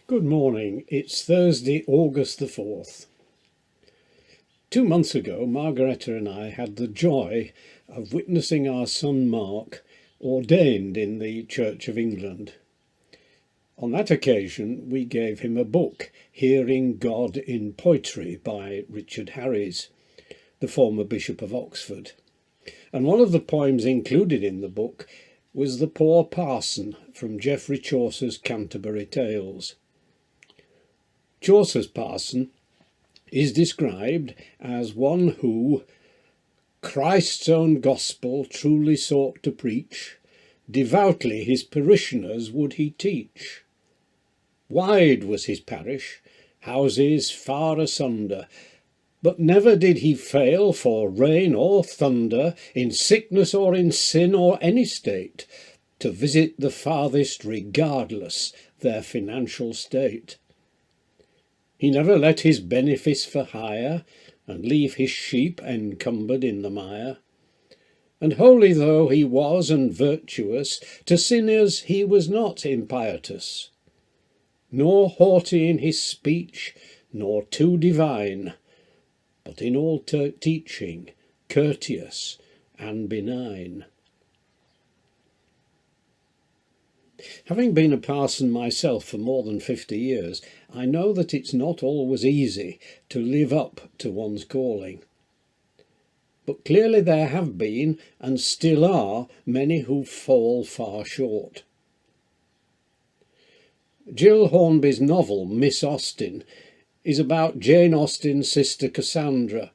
Good morning. It's Thursday, August the 4th. 2 months ago, Margaretta and I had the joy of witnessing our son Mark ordained in the Church of England. On that occasion, we gave him a book, Hearing God in Poetry by Richard Harries, the former Bishop of Oxford. And one of the poems included in the book was The Poor Parson from Geoffrey Chaucer's Canterbury Tales. Chaucer's parson is described as one who Christ's own gospel truly sought to preach, devoutly his parishioners would he teach. Wide was his parish, houses far asunder, but never did he fail for rain or thunder, in sickness or in sin or any state, to visit the farthest regardless their financial state. He never let his benefice for hire, and leave his sheep encumbered in the mire. And holy though he was and virtuous, to sinners he was not impietous, nor haughty in his speech, nor too divine, but in all teaching courteous and benign. Having been a parson myself for more than 50 years, I know that it's not always easy to live up to one's calling. But clearly there have been, and still are, many who fall far short. Jill Hornby's novel, Miss Austen, is about Jane Austen's sister Cassandra,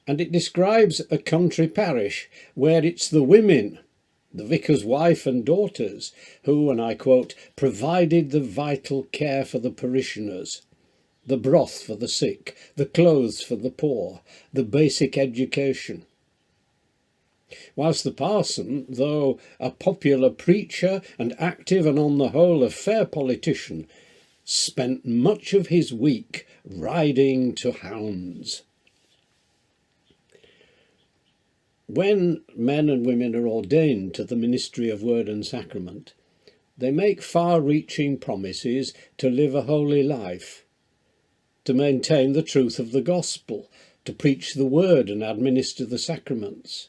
and it describes a country parish where it's the women, the vicar's wife and daughters, who, and I quote, provided the vital care for the parishioners, the broth for the sick, the clothes for the poor, the basic education. Whilst the parson, though a popular preacher and active and on the whole a fair politician, spent much of his week riding to hounds. When men and women are ordained to the ministry of word and sacrament, they make far-reaching promises to live a holy life, to maintain the truth of the gospel, to preach the word and administer the sacraments,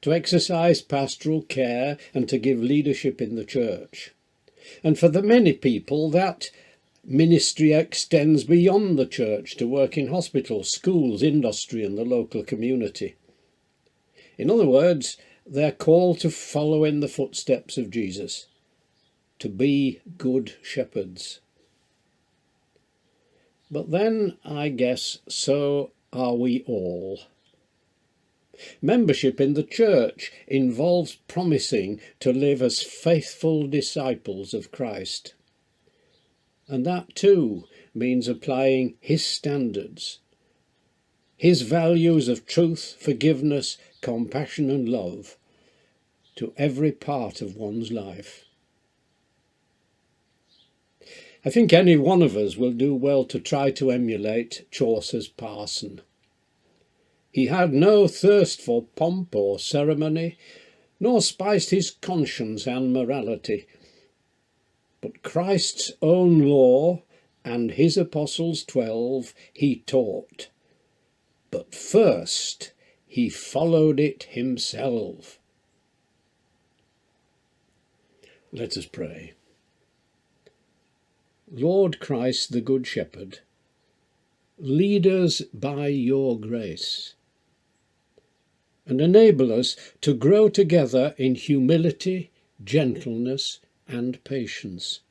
to exercise pastoral care and to give leadership in the church. And for the many people, that ministry extends beyond the church to work in hospitals, schools, industry and the local community. In other words, they're called to follow in the footsteps of Jesus, to be good shepherds. But then, I guess, so are we all. Membership in the church involves promising to live as faithful disciples of Christ. And that too means applying his standards, his values of truth, forgiveness, compassion and love to every part of one's life. I think any one of us will do well to try to emulate Chaucer's parson. He had no thirst for pomp or ceremony, nor spiced his conscience and morality, but Christ's own law and his apostles 12 he taught. But first he followed it himself. Let us pray. Lord Christ, the Good Shepherd, lead us by your grace, and enable us to grow together in humility, gentleness, and patience,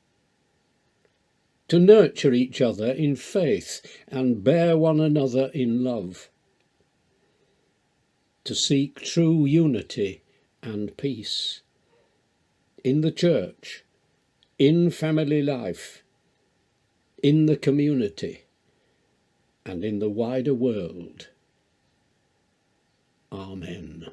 to nurture each other in faith and bear one another in love, to seek true unity and peace in the church, in family life, in the community, and in the wider world. Amen.